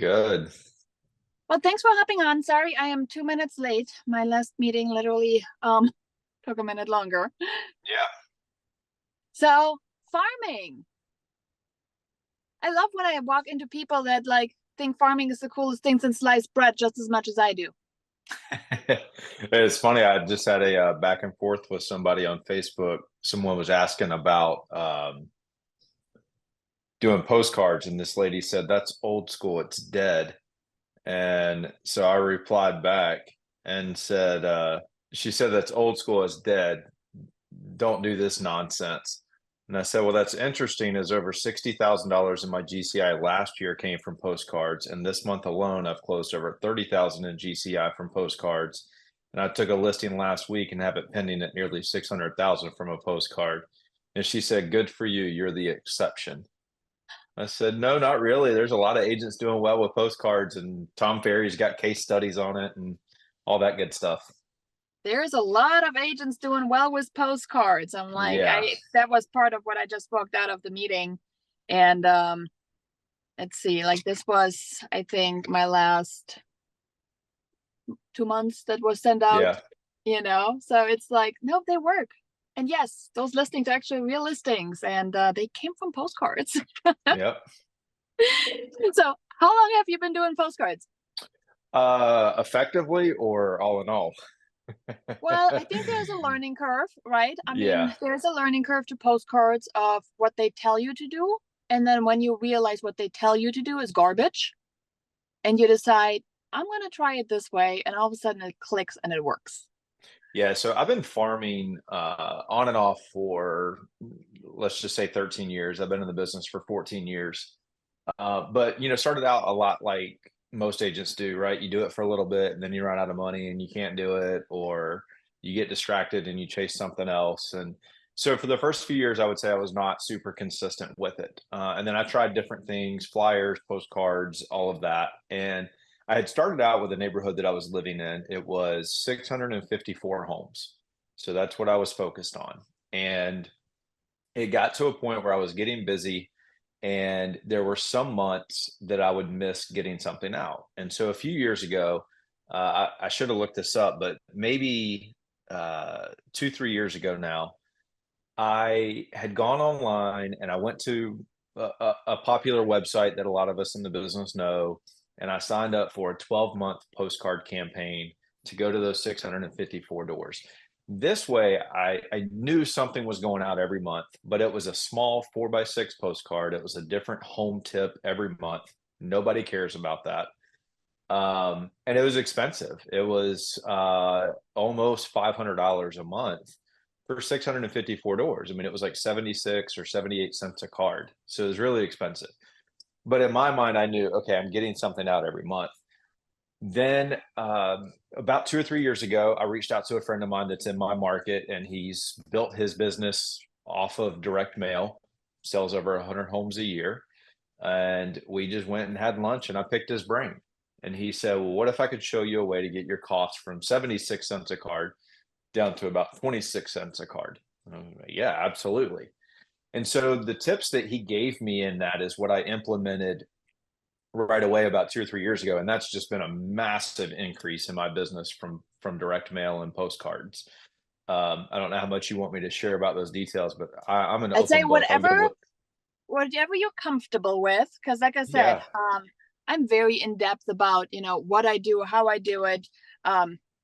Good. Well, thanks for hopping on. Sorry, I am 2 minutes late. My last meeting literally took a minute longer. Yeah. So, farming. I love when I walk into people that like think farming is the coolest thing since sliced bread just as much as I do. It's funny. I just had a back and forth with somebody on Facebook. Someone was asking about doing postcards, and this lady said, "That's old school. It's dead." And so I replied back and said, she said, "That's old school. It's dead. Don't do this nonsense." And I said, "Well, that's interesting, as over $60,000 in my GCI last year came from postcards. And this month alone, I've closed over 30,000 in GCI from postcards. And I took a listing last week and have it pending at nearly 600,000 from a postcard." And she said, "Good for you. You're the exception." I said, "No, not really. There's a lot of agents doing well with postcards, and Tom Ferry's got case studies on it and all that good stuff." There's a lot of agents doing well with postcards. I'm like, Yeah. I that was part of what I just walked out of the meeting. And let's see, like this was, I think, my last 2 months that was sent out. So it's like, no, they work. And yes, those listings are actually real listings, and they came from postcards. Yep. So how long have you been doing postcards? Effectively or all in all? Well, I think there's a learning curve, right? I Yeah. mean, there's a learning curve to postcards of what they tell you to do. And then when you realize what they tell you to do is garbage, and you decide, I'm going to try it this way. And all of a sudden it clicks and it works. Yeah. So I've been farming on and off for, let's just say, 13 years. I've been in the business for 14 years. But started out a lot like most agents do, right? You do it for a little bit and then you run out of money and you can't do it, or you get distracted and you chase something else. And so for the first few years, I would say I was not super consistent with it. And then I tried different things, flyers, postcards, all of that. And I had started out with a neighborhood that I was living in. It was 654 homes. So that's what I was focused on. And it got to a point where I was getting busy, and there were some months that I would miss getting something out. And so a few years ago, I should have looked this up, but maybe 2, 3 years ago now, I had gone online and I went to a popular website that a lot of us in the business know, and I signed up for a 12-month postcard campaign to go to those 654 doors. This way, I knew something was going out every month, but it was a small 4x6 postcard. It was a different home tip every month. Nobody cares about that. And it was expensive. It was almost $500 a month for 654 doors. I mean, it was like 76 or 78 cents a card. So it was really expensive. But in my mind, I knew, okay, I'm getting something out every month. Then about 2 or 3 years ago, I reached out to a friend of mine that's in my market, and he's built his business off of direct mail, sells over 100 homes a year. And we just went and had lunch, and I picked his brain. And he said, "Well, what if I could show you a way to get your costs from 76 cents a card down to about 26 cents a card?" And I was like, "Yeah, absolutely." And so the tips that he gave me in that is what I implemented right away about 2 or 3 years ago, and that's just been a massive increase in my business from direct mail and postcards. I don't know how much you want me to share about those details, but I'm an I'd say open book. I'll go whatever with, whatever you're comfortable with, because like I said, yeah, I'm very in depth about what I do, how I do it.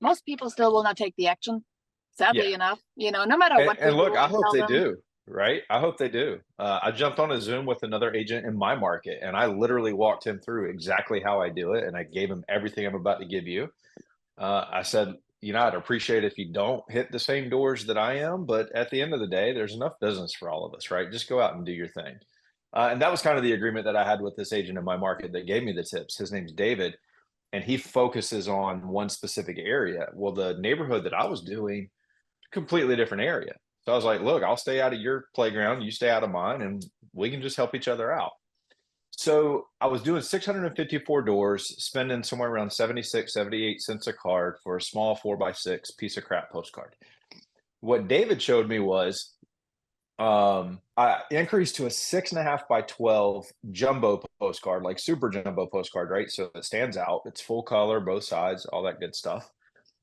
Most people still will not take the action, yeah. sadly enough, no matter And, what we and look, do I and hope tell they them. do. Right? I hope they do. I jumped on a Zoom with another agent in my market, and I literally walked him through exactly how I do it, and I gave him everything I'm about to give you. I said, I'd appreciate if you don't hit the same doors that I am, but at the end of the day, there's enough business for all of us, right? Just go out and do your thing." And that was kind of the agreement that I had with this agent in my market that gave me the tips. His name's David, and he focuses on one specific area. Well, the neighborhood that I was doing, completely different area. So I was like, "Look, I'll stay out of your playground, you stay out of mine, and we can just help each other out." So I was doing 654 doors, spending somewhere around 76, 78 cents a card for a small 4x6 piece of crap postcard. What David showed me was I increased to a 6.5 by 12 jumbo postcard, like super jumbo postcard, right? So it stands out. It's full color, both sides, all that good stuff.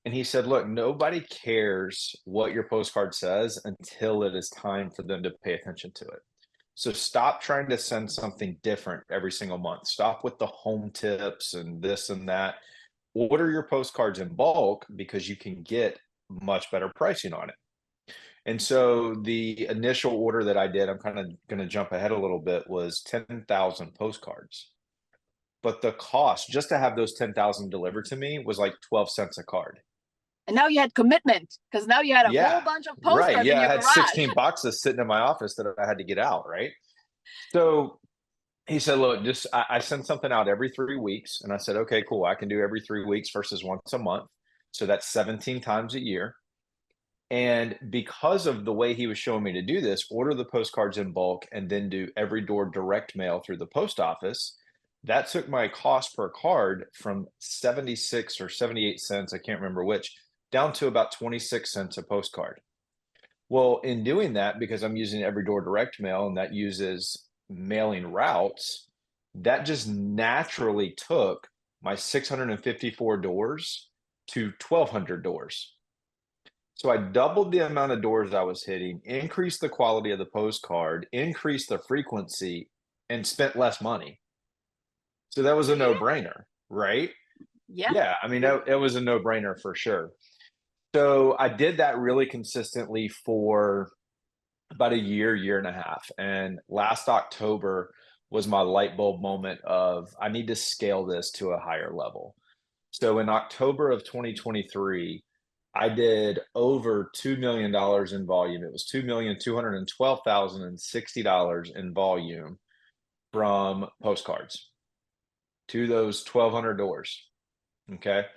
And he said, look, nobody cares what your postcard says until it is time for them to pay attention to it. So stop trying to send something different every single month. Stop with the home tips and this and that. Order your postcards in bulk because you can get much better pricing on it. And so the initial order that I did, I'm kind of going to jump ahead a little bit, was 10,000 postcards. But the cost just to have those 10,000 delivered to me was like 12 cents a card. And now you had commitment because now you had a whole Yeah, bunch of right. postcards in Yeah, I your had garage. 16 boxes sitting in my office that I had to get out, right? So he said, look, just I send something out every 3 weeks. And I said, okay, cool. I can do every 3 weeks versus once a month. So that's 17 times a year. And because of the way he was showing me to do this, order the postcards in bulk and then do every door direct mail through the post office. That took my cost per card from 76 or 78 cents, I can't remember which, down to about 26 cents a postcard. Well, in doing that, because I'm using every door direct mail and that uses mailing routes, that just naturally took my 654 doors to 1,200 doors. So I doubled the amount of doors I was hitting, increased the quality of the postcard, increased the frequency, and spent less money. So that was a See? no-brainer, right? Yeah. Yeah, I mean, Yep. it was a no-brainer for sure. So I did that really consistently for about a year, year and a half. And last October was my light bulb moment of I need to scale this to a higher level. So in October of 2023, I did over $2 million in volume. It was $2,212,060 in volume from postcards to those 1,200 doors. Okay.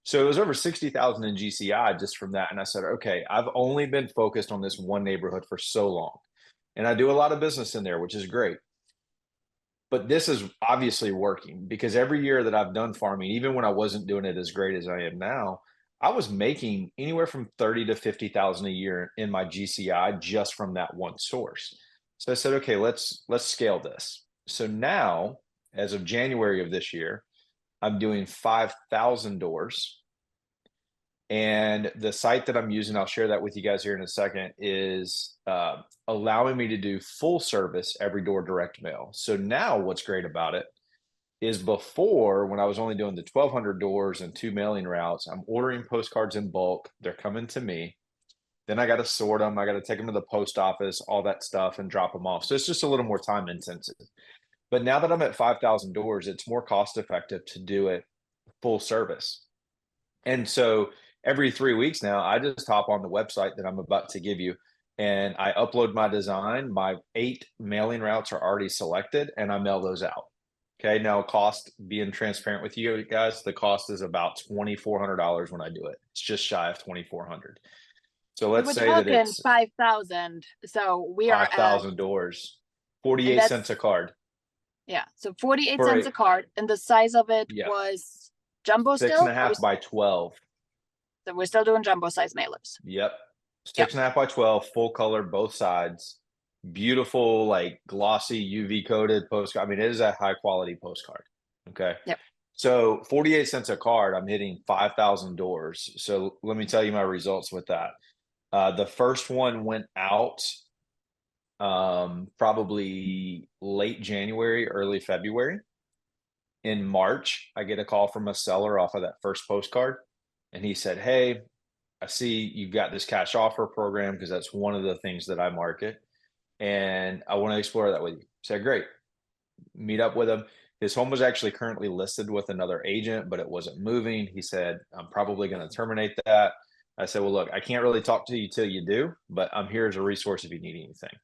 So it was over 60,000 in GCI just from that. And I said, okay, I've only been focused on this one neighborhood for so long. And I do a lot of business in there, which is great. But this is obviously working because every year that I've done farming, even when I wasn't doing it as great as I am now, I was making anywhere from 30 to 50,000 a year in my GCI just from that one source. So I said, okay, let's scale this. So now, as of January of this year, I'm doing 5,000 doors. And the site that I'm using, I'll share that with you guys here in a second, is allowing me to do full service every door direct mail. So now what's great about it is before, when I was only doing the 1,200 doors and two mailing routes, I'm ordering postcards in bulk. They're coming to me. Then I got to sort them. I got to take them to the post office, all that stuff, and drop them off. So it's just a little more time intensive. But now that I'm at 5,000 doors, it's more cost effective to do it full service. And so every 3 weeks now, I just hop on the website that I'm about to give you and I upload my design. My 8 mailing routes are already selected and I mail those out. Okay. Now, cost, being transparent with you guys, the cost is about $2,400 when I do it. It's just shy of 2,400. So We let's were say that talking it's 5,000. So we are at, 5,000 doors, and 48 cents that's, a card yeah. So 48 for cents a, a card. And the size of it yeah, was jumbo six and still? a half by 12. So we're still doing jumbo size mailers. Yep. Yep. 6.5 by 12, full color, both sides. Beautiful, like glossy UV coated postcard. I mean, it is a high quality postcard. Okay. Yep. So 48 cents a card, I'm hitting 5,000 doors. So let me tell you my results with that. The first one went out probably late January, early February. In March, I get a call from a seller off of that first postcard. And he said, hey, I see you've got this cash offer program because that's one of the things that I market. And I want to explore that with you. I said, great. Meet up with him. His home was actually currently listed with another agent, but it wasn't moving. He said, I'm probably going to terminate that. I said, well, look, I can't really talk to you till you do, but I'm here as a resource if you need anything.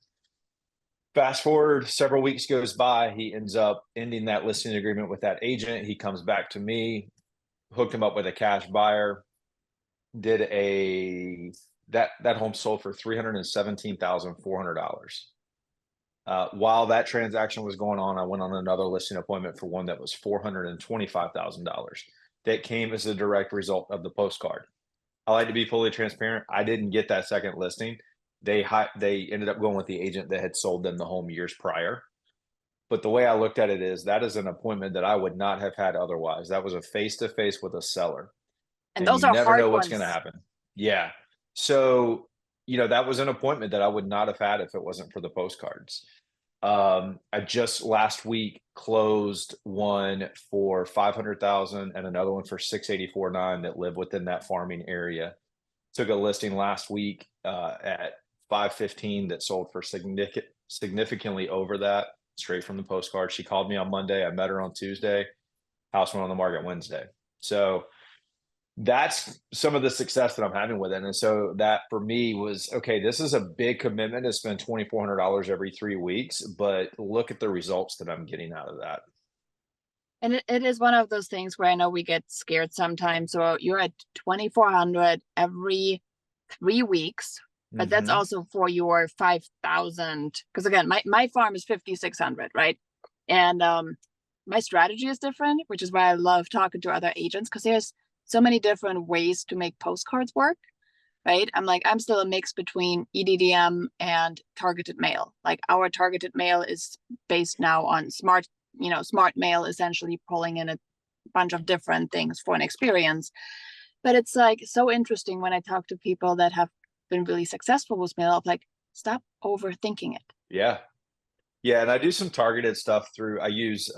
Fast forward, several weeks goes by. He ends up ending that listing agreement with that agent. He comes back to me, hooked him up with a cash buyer, did a that home sold for $317,400. While that transaction was going on, I went on another listing appointment for one that was $425,000. That came as a direct result of the postcard. I like to be fully transparent. I didn't get that second listing They ended up going with the agent that had sold them the home years prior. But the way I looked at it is that is an appointment that I would not have had otherwise. That was a face to face with a seller, And and those you are never hard know what's going to ones. happen. Yeah. So, that was an appointment that I would not have had if it wasn't for the postcards. I just last week closed one for 500,000 and another one for 684.9 that live within that farming area. Took a listing last week at 515 that sold for significantly over that, straight from the postcard. She called me on Monday. I met her on Tuesday. House went on the market Wednesday. So that's some of the success that I'm having with it. And so that for me was okay, this is a big commitment to spend $2,400 every 3 weeks, but look at the results that I'm getting out of that. And it is one of those things where I know we get scared sometimes. So you're at 2,400 every 3 weeks, but that's Hmm. also for your 5,000. Because again, my farm is 5,600, right? And my strategy is different, which is why I love talking to other agents because there's so many different ways to make postcards work, right? I'm still a mix between EDDM and targeted mail. Like our targeted mail is based now on smart mail, essentially pulling in a bunch of different things for an experience. But it's like so interesting when I talk to people that have been really successful with mail of like, stop overthinking it. Yeah. Yeah. And I do some targeted stuff through, I use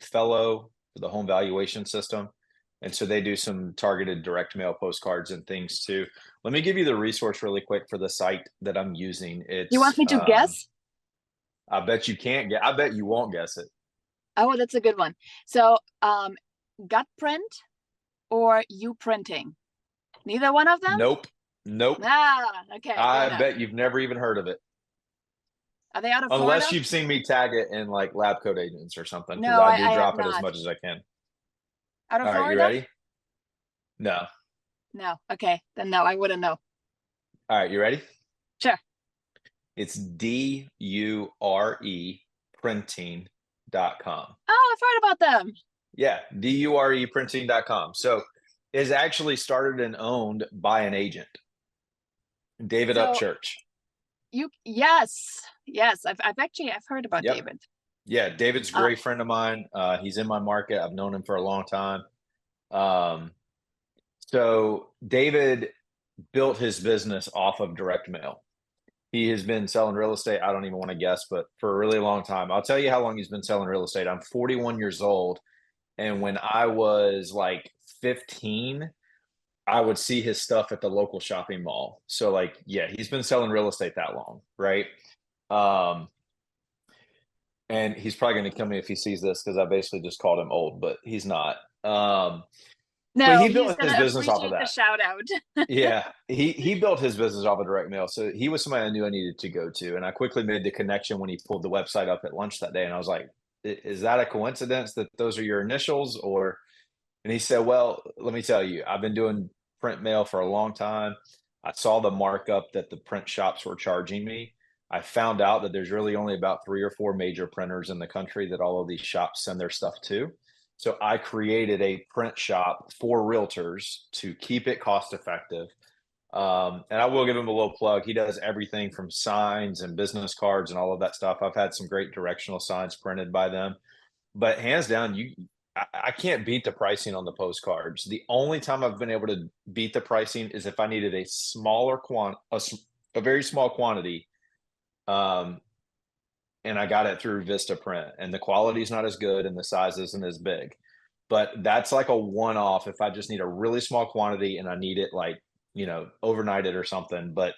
Fellow for the home valuation system. And so they do some targeted direct mail postcards and things too. Let me give you the resource really quick for the site that I'm using. You want It's, me to guess? I bet you can't get, I bet you won't guess it. Oh, that's a good one. So gut print or you printing? Neither one of them? Nope. Nope. Okay, fair I enough. bet you've never even heard of it. Are they out of Unless Florida? you've seen me tag it in like lab coat agents or something, because No, I I, do I have drop it as not. much as I can. Out of All right, you Florida? ready? No. No. Okay, then no, I wouldn't know. All right, you ready? Sure. It's DURE printing.com. Oh, I've heard about them. Yeah, DURE printing.com. So is actually started and owned by an agent, David So Upchurch. yes, yes, I've heard about Yep. David. Yeah, David's a Uh, great friend of mine. He's in my market. I've known him for a long time. Um, so David built his business off of direct mail. He has been selling real estate. I don't even want to guess, but for a really long time. I'll tell you how long he's been selling real estate. I'm 41 years old. And when I was like 15, I would see his stuff at the local shopping mall. So, like, yeah, he's been selling real estate that long, right? Um, and he's probably going to kill me if he sees this because I basically just called him old, but he's not. But no, he he's built his gonna business off of appreciate the that. shout out. Yeah, he built his business off of direct mail. So he was somebody I knew I needed to go to, and I quickly made the connection when he pulled the website up at lunch that day, and I was like, Is that a coincidence that those are your initials?" Or, and he said, "Well, let me tell you, I've been doing print mail for a long time. I saw the markup that the print shops were charging me. I found out that there's really only about 3 or 4 major printers in the country that all of these shops send their stuff to. So I created a print shop for realtors to keep it cost effective. And I will give him a little plug. He does everything from signs and business cards and all of that stuff. I've had some great directional signs printed by them, but hands down, I can't beat the pricing on the postcards. The only time I've been able to beat the pricing is if I needed a smaller a very small quantity, um, and I got it through Vista Print, and the quality is not as good and the size isn't as big. But that's like a one off if I just need a really small quantity and I need it like, overnight it or something. But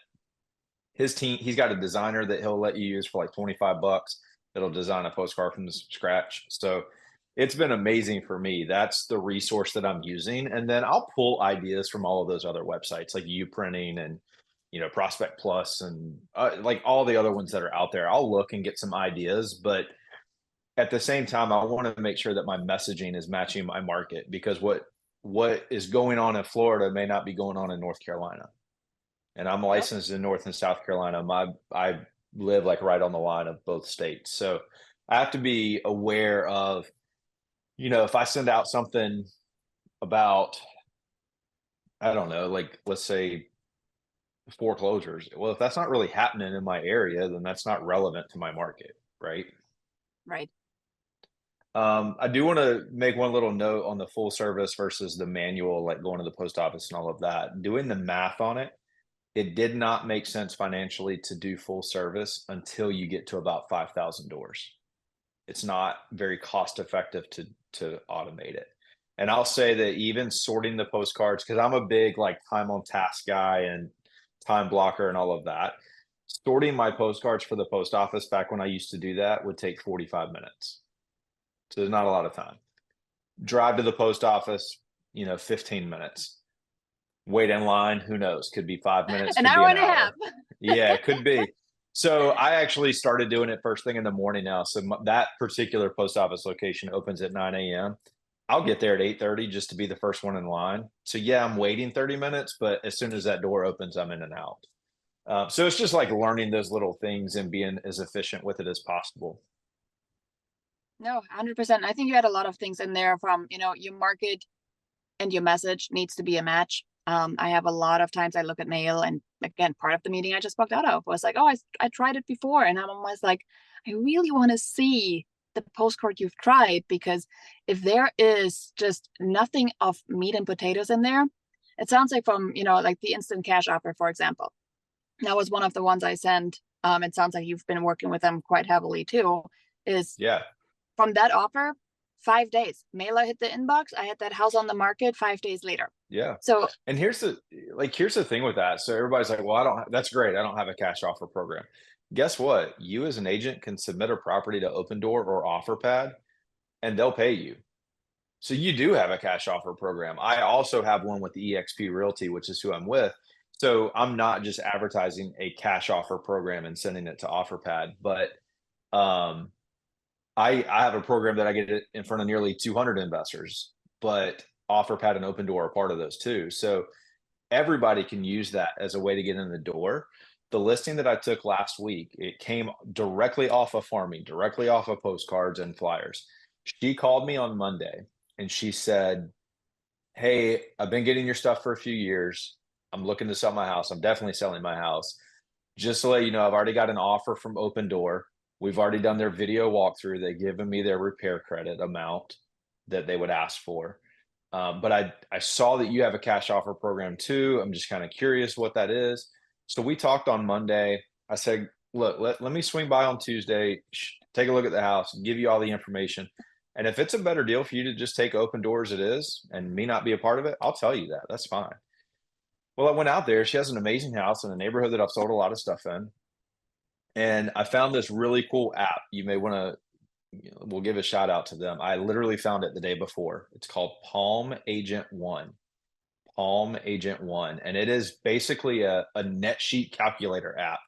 his team, he's got a designer that he'll let you use for like 25 bucks that'll design a postcard from scratch. So it's been amazing for me. That's the resource that I'm using. And then I'll pull ideas from all of those other websites like Uprinting and, Prospect Plus and like all the other ones that are out there. I'll look and get some ideas, but at the same time, I want to make sure that my messaging is matching my market because what is going on in Florida may not be going on in North Carolina, and I'm Yep. licensed in North and South Carolina. I live like right on the line of both states, so I have to be aware of, if I send out something about, I don't know, like let's say foreclosures. Well, if that's not really happening in my area, then that's not relevant to my market, right? Right. I do want to make one little note on the full service versus the manual, like going to the post office and all of that. Doing the math on it, it did not make sense financially to do full service until you get to about 5,000 doors. It's not very cost effective to automate it. And I'll say that even sorting the postcards, because I'm a big like time on task guy and time blocker and all of that. Sorting my postcards for the post office back when I used to do that would take 45 minutes. So there's not a lot of time. Drive to the post office, 15 minutes. Wait in line, who knows? Could be 5 minutes, An could be hour an and a half. hour. Yeah, it could be. So I actually started doing it first thing in the morning now. So that particular post office location opens at 9 a.m. I'll get there at 8:30 just to be the first one in line. So yeah, I'm waiting 30 minutes, but as soon as that door opens, I'm in and out. So it's just like learning those little things and being as efficient with it as possible. No, 100%. I think you had a lot of things in there from, your market and your message needs to be a match. I have a lot of times I look at mail, and again, part of the meeting I just walked out of was like, oh, I tried it before. And I'm almost like, I really want to see the postcard you've tried, because if there is just nothing of meat and potatoes in there, it sounds like from, like the instant cash offer, for example. That was one of the ones I sent. It sounds like you've been working with them quite heavily too. Is Yeah. from that offer, 5 days. Mailer hit the inbox. I had that house on the market 5 days later. Yeah. So And here's the thing with that. So everybody's like, well, that's great. I don't have a cash offer program. Guess what? You as an agent can submit a property to Open Door or OfferPad and they'll pay you. So you do have a cash offer program. I also have one with EXP Realty, which is who I'm with. So I'm not just advertising a cash offer program and sending it to OfferPad, but um, I have a program that I get it in front of nearly 200 investors, but OfferPad and Open Door are part of those too. So everybody can use that as a way to get in the door. The listing that I took last week, it came directly off of farming, directly off of postcards and flyers. She called me on Monday and she said, hey, I've been getting your stuff for a few years. I'm looking to sell my house. I'm definitely selling my house. Just to let you know, I've already got an offer from Open Door. We've already done their video walkthrough. They've given me their repair credit amount that they would ask for. But I saw that you have a cash offer program too. I'm just kind of curious what that is. So we talked on Monday. I said, look, let me swing by on Tuesday, take a look at the house, give you all the information. And if it's a better deal for you to just take Open Doors, it is, and me not be a part of it, I'll tell you that. That's fine. Well, I went out there. She has an amazing house in a neighborhood that I've sold a lot of stuff in. And I found this really cool app. You may want to, we'll give a shout out to them. I literally found it the day before. It's called Palm Agent One. Palm Agent One. And it is basically a net sheet calculator app,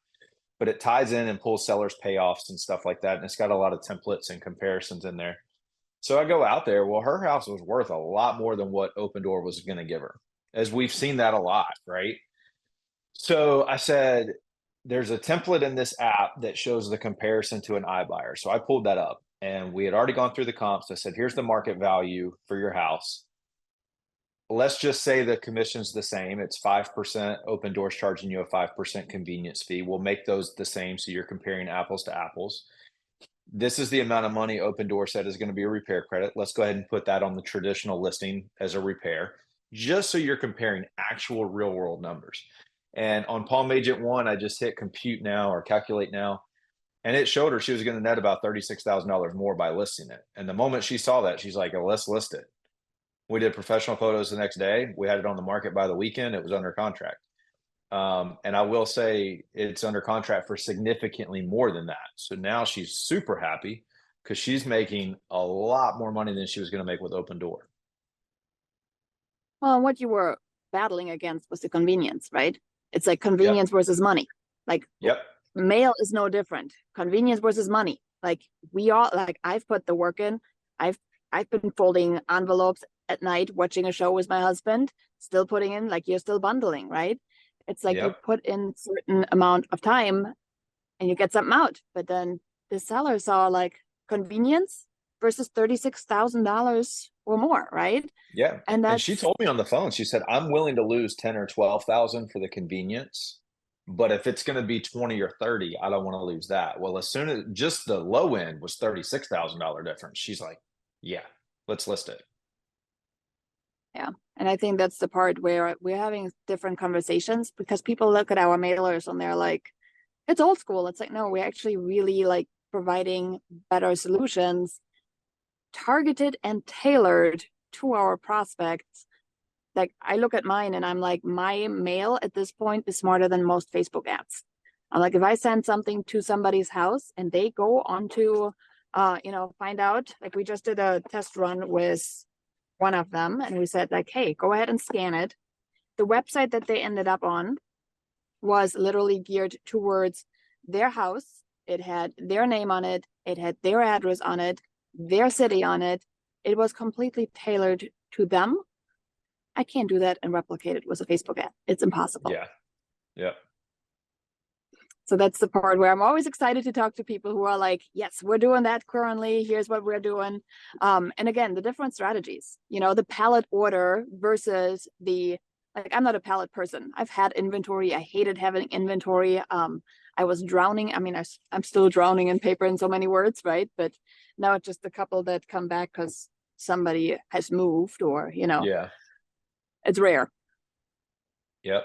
but it ties in and pulls sellers payoffs and stuff like that. And it's got a lot of templates and comparisons in there. So I go out there. Well, her house was worth a lot more than what Open Door was going to give her, as we've seen that a lot, right? So I said, there's a template in this app that shows the comparison to an iBuyer. So I pulled that up and we had already gone through the comps. I said, here's the market value for your house. Let's just say the commission's the same. It's 5%. Open Doors charging you a 5% convenience fee. We'll make those the same. So you're comparing apples to apples. This is the amount of money Open Door said is going to be a repair credit. Let's go ahead and put that on the traditional listing as a repair, just so you're comparing actual real world numbers. And on Palm Agent One, I just hit compute now or calculate now. And it showed her she was going to net about $36,000 more by listing it. And the moment she saw that, she's like, oh, let's list it. We did professional photos the next day. We had it on the market by the weekend. It was under contract. And I will say it's under contract for significantly more than that. So now she's super happy because she's making a lot more money than she was going to make with Open Door. well, what you were battling against was the convenience, right? It's like Yep. convenience versus money. Like Yep. mail is no different. Convenience versus money. Like we all, like I've put the work in. I've I've been folding envelopes at night, watching a show with my husband, still putting in, like you're still bundling, right? It's like you Yep. put in certain amount of time and you get something out. But then the seller saw like convenience versus $36,000 or more, right? Yeah. And And she that's told me on the phone, she said, I'm willing to lose 10 or 12,000 for the convenience. But if it's going to be 20 or 30, I don't want to lose that. Well, as soon as just the low end was $36,000 difference, she's like, yeah, let's list it. Yeah. And I think that's the part where we're having different conversations because people look at our mailers and they're like, it's old school. It's like, no, we're actually really like providing better solutions, targeted and tailored to our prospects. Like I look at mine and I'm like, my mail at this point is smarter than most Facebook ads. I'm like, if I send something to somebody's house and they go onto, find out, like we just did a test run with one of them and we said like, hey, go ahead and scan it. The website that they ended up on was literally geared towards their house. It had their name on it. It had their address on it, their city on it. It was completely tailored to them. I can't do that and replicate it with a Facebook ad. It's impossible. Yeah. Yeah. So that's the part where I'm always excited to talk to people who are like, yes, we're doing that currently. Here's what we're doing. And again, the different strategies, the pallet order versus like, I'm not a pallet person. I've had inventory. I hated having inventory. I was drowning. I mean, I'm still drowning in paper in so many words, right? But now it's just a couple that come back because somebody has moved or, Yeah. it's rare. Yep.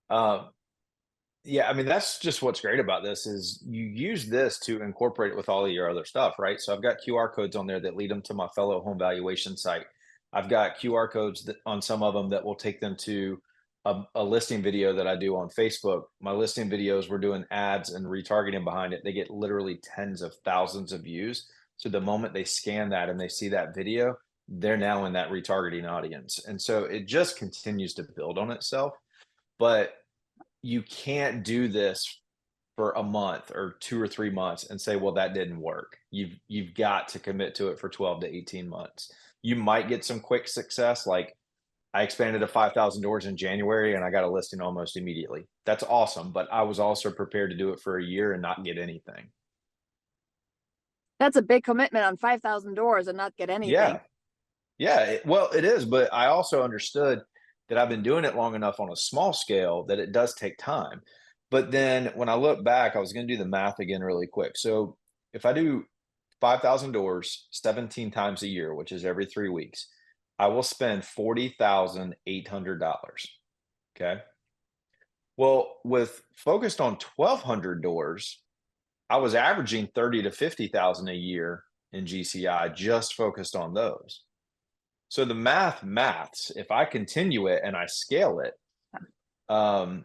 Um, yeah, I mean, that's just what's great about this is you use this to incorporate it with all of your other stuff, right? So I've got QR codes on there that lead them to my fellow home valuation site. I've got QR codes on some of them that will take them to a listing video that I do on Facebook. My listing videos, we're doing ads and retargeting behind it. They get literally tens of thousands of views. So the moment they scan that and they see that video, they're now in that retargeting audience. And so it just continues to build on itself. But you can't do this for a month or 2 or 3 months and say, well, that didn't work. You've got to commit to it for 12 to 18 months. You might get some quick success. Like I expanded to 5,000 doors in January and I got a listing almost immediately. That's awesome. But I was also prepared to do it for a year and not get anything. That's a big commitment on 5,000 doors and not get anything. Yeah. Yeah. Well, it is. But I also understood that I've been doing it long enough on a small scale that it does take time. But then when I look back, I was going to do the math again really quick. So if I do 5,000 doors 17 times a year, which is every 3 weeks, I will spend $40,800. Okay. Well, with focused on 1,200 doors, I was averaging 30 to 50,000 a year in GCI just focused on those. So the maths, if I continue it and I scale it, I mean,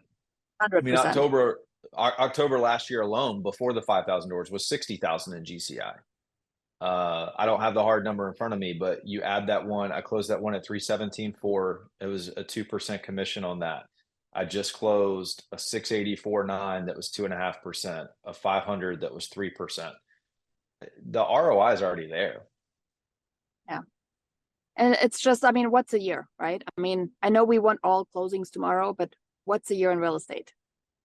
100%. October last year alone, before the 5,000 doors, was 60,000 in GCI. I don't have the hard number in front of me, but you add that one. I closed that one at 317.4. It was a 2% commission on that. I just closed a 684.9 that was 2.5%, a 500 that was 3%. The ROI is already there. Yeah. And it's just, I mean, what's a year, right? I mean, I know we want all closings tomorrow, but what's a year in real estate?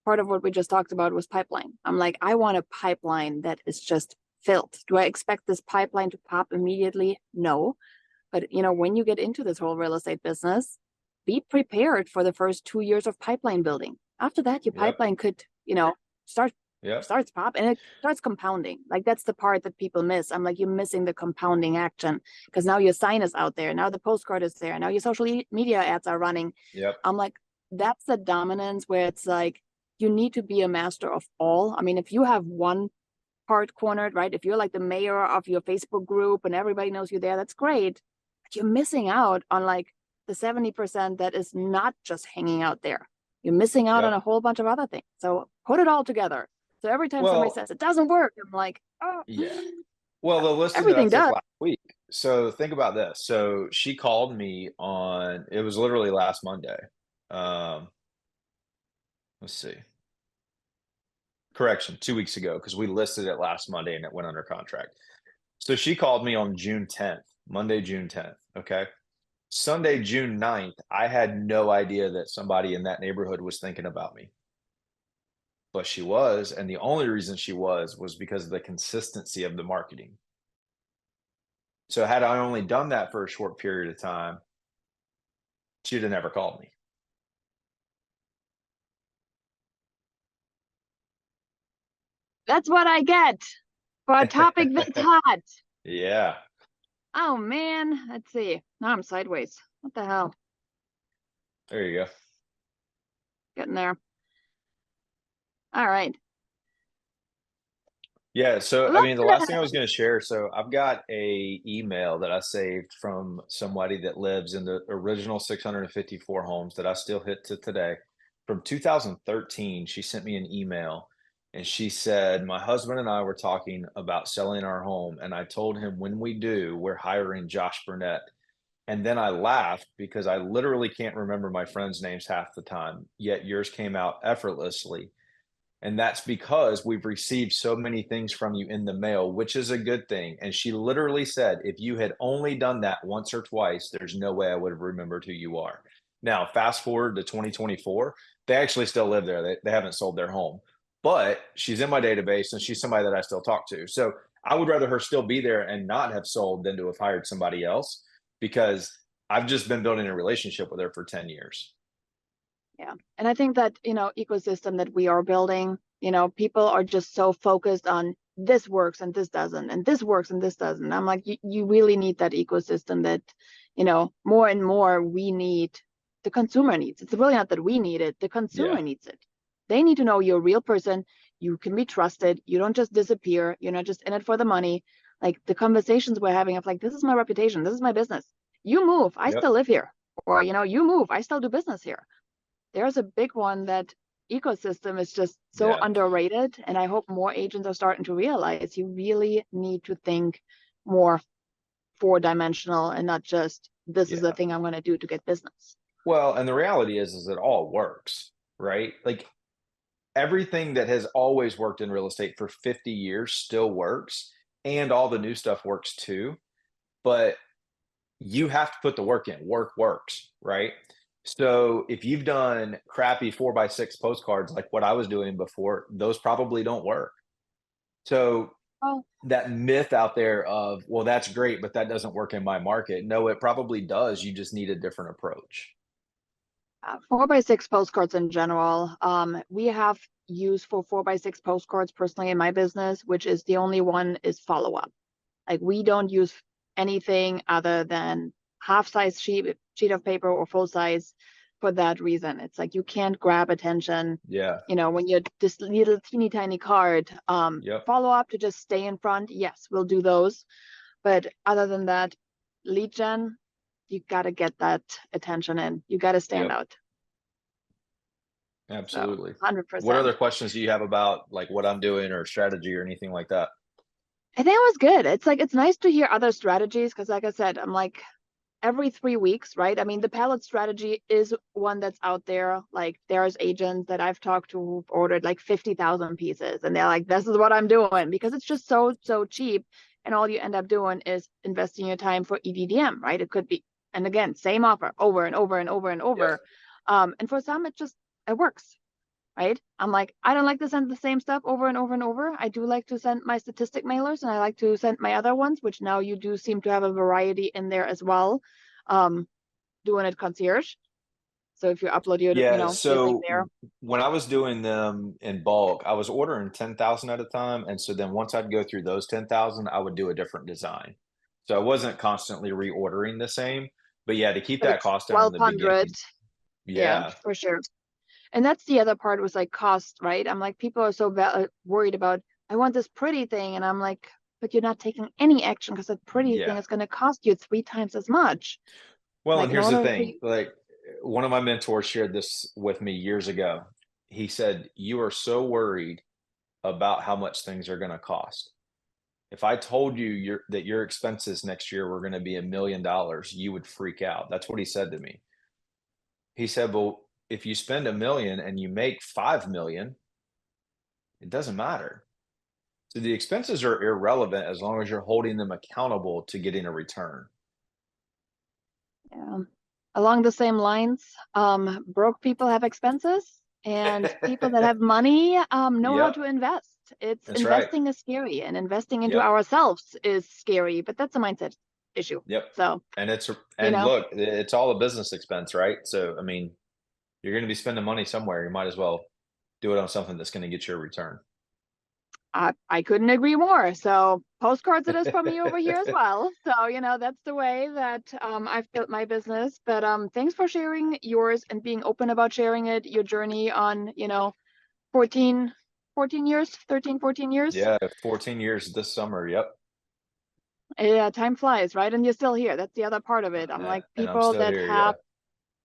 Part of what we just talked about was pipeline. I'm like, I want a pipeline that is just filled. Do I expect this pipeline to pop immediately? No. But when you get into this whole real estate business, be prepared for the first 2 years of pipeline building. After that, your Yep. pipeline could, start Yep. starts pop and it starts compounding. Like that's the part that people miss. I'm like, you're missing the compounding action because now your sign is out there. Now the postcard is there. Now your social media ads are running. Yep. I'm like, that's the dominance where it's like, you need to be a master of all. I mean, if you have one part cornered, right? If you're like the mayor of your Facebook group and everybody knows you there, that's great. But you're missing out on like the 70% that is not just hanging out there. You're missing out on Yep. a whole bunch of other things. So put it all together. So every time somebody Well, says it doesn't work, I'm like, oh, yeah. Well, the listing that I everything took does. last week. So think about this. So she called me it was literally last Monday. Um, let's see. Correction, 2 weeks ago, because we listed it last Monday and it went under contract. So she called me on June 10th, Monday, June 10th. Okay. Sunday, June 9th, I had no idea that somebody in that neighborhood was thinking about me. But she was. And the only reason she was because of the consistency of the marketing. So had I only done that for a short period of time, she'd have never called me. That's what I get for a topic this hot. Yeah, Oh man, let's see. Now I'm sideways. What the hell? there you go. Getting there. All right. Yeah, so I Let's mean, the last thing I was going to share. So I've got a email that I saved from somebody that lives in the original 654 homes that I still hit to today. From 2013, she sent me an email and she said, "My husband and I were talking about selling our home, and I told him when we do, we're hiring Josh Burnett." And then I laughed because I literally can't remember my friends' names half the time, yet yours came out effortlessly. And that's because we've received so many things from you in the mail, which is a good thing. And she literally said, if you had only done that once or twice, there's no way I would have remembered who you are. Now, fast forward to 2024, they actually still live there. They haven't sold their home, but she's in my database and she's somebody that I still talk to. So I would rather her still be there and not have sold than to have hired somebody else because I've just been building a relationship with her for 10 years. Yeah. And I think that, ecosystem that we are building, people are just so focused on this works and this doesn't, and this works and this doesn't. I'm like, you really need that ecosystem that, more and more we need, the consumer needs. It's really not that we need it, the Yeah. consumer needs it. They need to know you're a real person. You can be trusted. You don't just disappear. You're not just in it for the money. Like the conversations we're having of like, this is my reputation. This is my business. You move, I Yep. still live here. Or, you move, I still do business here. There's a big one that ecosystem is just so Yeah. underrated. And I hope more agents are starting to realize you really need to think more four dimensional and not just this is the Yeah. thing I'm going to do to get business. Well, and the reality is it all works, right? Like everything that has always worked in real estate for 50 years still works, and all the new stuff works too. But you have to put the work in. Work works, right? So if you've done crappy 4x6 postcards like what I was doing before, those probably don't work. So Oh, that myth out there of, well, that's great, but that doesn't work in my market. No, it probably does. You just need a different approach. 4x6 postcards in general. We have used for 4x6 postcards personally in my business, which is the only one is follow up. Like we don't use anything other than half size sheet of paper or full size for that reason. It's like you can't grab attention, Yeah. when you're this little teeny tiny card. Yep. Follow up to just stay in front. Yes, we'll do those. But other than that, lead gen, you gotta get that attention in. You gotta stand Yep. out. So Absolutely. What 100%. other questions do you have about like what I'm doing or strategy or anything like that? I think it was good. It's like it's nice to hear other strategies because, like I said, I'm like every 3 weeks, right? I mean, the pallet strategy is one that's out there. Like there's agents that I've talked to who've ordered like 50,000 pieces and they're like, this is what I'm doing because it's just so, so cheap. And all you end up doing is investing your time for EDDM, right? It could be, and again, same offer over and over and over and Yep. over. And for some, it works, right? I'm like, I don't like to send the same stuff over and over and over. I do like to send my statistic mailers and I like to send my other ones, which now you do seem to have a variety in there as well. Um, Doing it concierge. So if you upload Yeah. your thing So there, when I was doing them in bulk, I was ordering 10,000 at a time. And so then once I'd go through those 10,000, I would do a different design. So I wasn't constantly reordering the same. But yeah, to keep but that it's cost down in the 1,200. beginning. Yeah, Yeah. for sure. And that's the other part was like cost, right? I'm like, people are so worried about, I want this pretty thing. And I'm like, but you're not taking any action because that pretty thing Yeah. is going to cost you 3 times as much. Well, Like and in here's the order for thing, you, like one of my mentors shared this with me years ago. He said, "You are so worried about how much things are going to cost. If I told you that your expenses next year were going to be $1 million, you would freak out." That's what he said to me. He said, "Well, if you spend 1 million and you make 5 million, it doesn't matter. So the expenses are irrelevant as long as you're holding them accountable to getting a return." yeah. Along the same lines, broke people have expenses and people that have money know how Yep, to invest. It's that's right. investing is scary and investing into Yep. ourselves is scary, but that's a mindset issue. Yep. So, And you and know, look, it's all a business expense, right? So I mean, you're going to be spending money somewhere. You might as well do it on something that's going to get you a return. I couldn't agree more. So postcards it is for me over here as well. So, that's the way that I've built my business. But thanks for sharing yours and being open about sharing it, your journey on, 14, 14 years, 13, 14 years. Yeah, 14 years this summer. Yep. Yeah, time flies, right? And you're still here. That's the other part of it. I'm like, And I'm people still that here. Yeah. have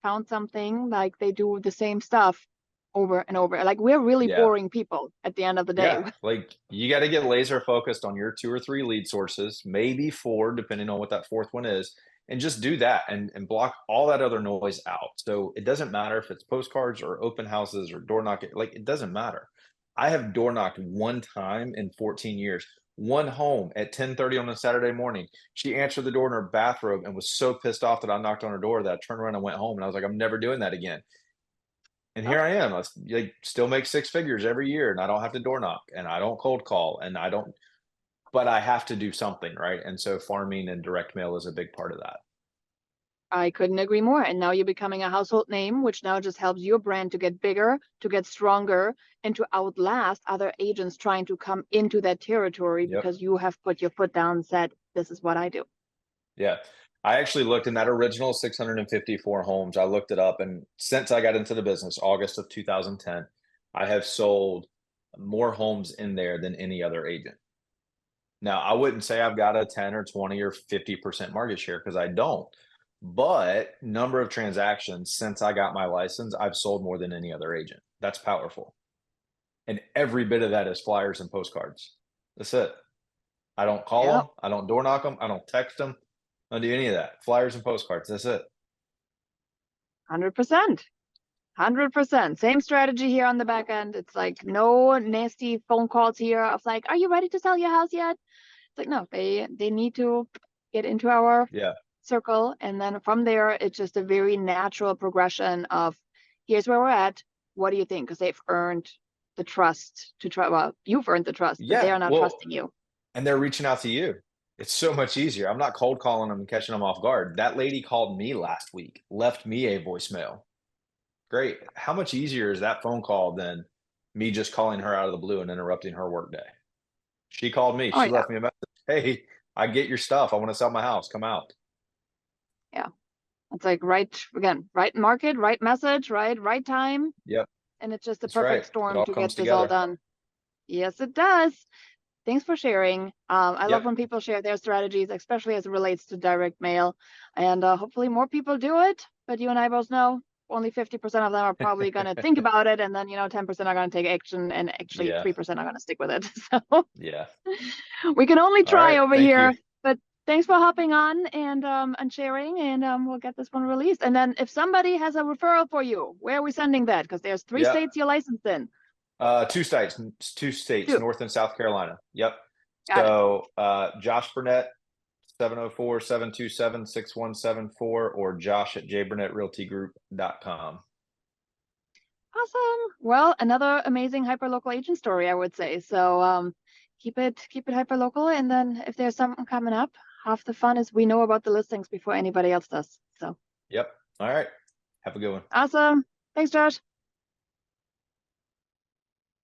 found something, like they do the same stuff over and over. Like we're really Yeah. boring people at the end of the day. Yeah. Like you got to get laser focused on your 2 or 3 lead sources, maybe 4, depending on what that fourth one is. And just do that and block all that other noise out. So it doesn't matter if it's postcards or open houses or door knocking, like it doesn't matter. I have door knocked one time in 14 years. One home at 10:30 on a Saturday morning. She answered the door in her bathrobe and was so pissed off that I knocked on her door that I turned around and went home. And I was like, I'm never doing that again. And Oh, here I am. Like, still make 6 figures every year, and I don't have to door knock, and I don't cold call, and I don't. But I have to do something, right? And so farming and direct mail is a big part of that. I couldn't agree more. And now you're becoming a household name, which now just helps your brand to get bigger, to get stronger, and to outlast other agents trying to come into that territory Yep. because you have put your foot down and said, this is what I do. Yeah. I actually looked in that original 654 homes. I looked it up, and since I got into the business, August of 2010, I have sold more homes in there than any other agent. Now, I wouldn't say I've got a 10 or 20 or 50% market share because I don't. But number of transactions since I got my license, I've sold more than any other agent. That's powerful. And every bit of that is flyers and postcards. That's it. I don't call Yeah, them. I don't door knock them. I don't text them. I don't do any of that. Flyers and postcards. That's it. 100%. 100%. Same strategy here on the back end. It's like no nasty phone calls here of like, are you ready to sell your house yet? It's like, no, they need to get into our Yeah. circle. And then from there, it's just a very natural progression of here's where we're at. What do you think? Because they've earned the trust to try. Well, you've earned the trust, but they Yeah. are now Well, trusting you. and they're reaching out to you. It's so much easier. I'm not cold calling them and catching them off guard. That lady called me last week, left me a voicemail. Great. How much easier is that phone call than me just calling her out of the blue and interrupting her workday? She called me. Oh, She yeah. left me a message. Hey, I get your stuff. I want to sell my house. Come out. Yeah. It's like right market, right message, right time. Yep, And it's just the that's right. perfect It storm all to get comes this all together. done. Yes, it does. Thanks for sharing. I love Yep. when people share their strategies, especially as it relates to direct mail. And hopefully more people do it. But you and I both know only 50% of them are probably going to think about it. And then, 10% are going to take action. And actually, Yeah. 3% are going to stick with it. So Yeah. we can only All try right. over Thank you. here. But thanks for hopping on and sharing. And we'll get this one released. And then if somebody has a referral for you, where are we sending that? Because there's 3 Yeah. states you're licensed in. 2 states, 2. North and South Carolina. Yep. Got it. So Josh Burnett, 704-727-6174, or Josh at jburnettrealtygroup.com. Awesome. Well, another amazing hyperlocal agent story, I would say. So keep it hyperlocal, and then if there's something coming up, half the fun is we know about the listings before anybody else does. So Yep. All right. Have a good one. awesome. Thanks, Josh.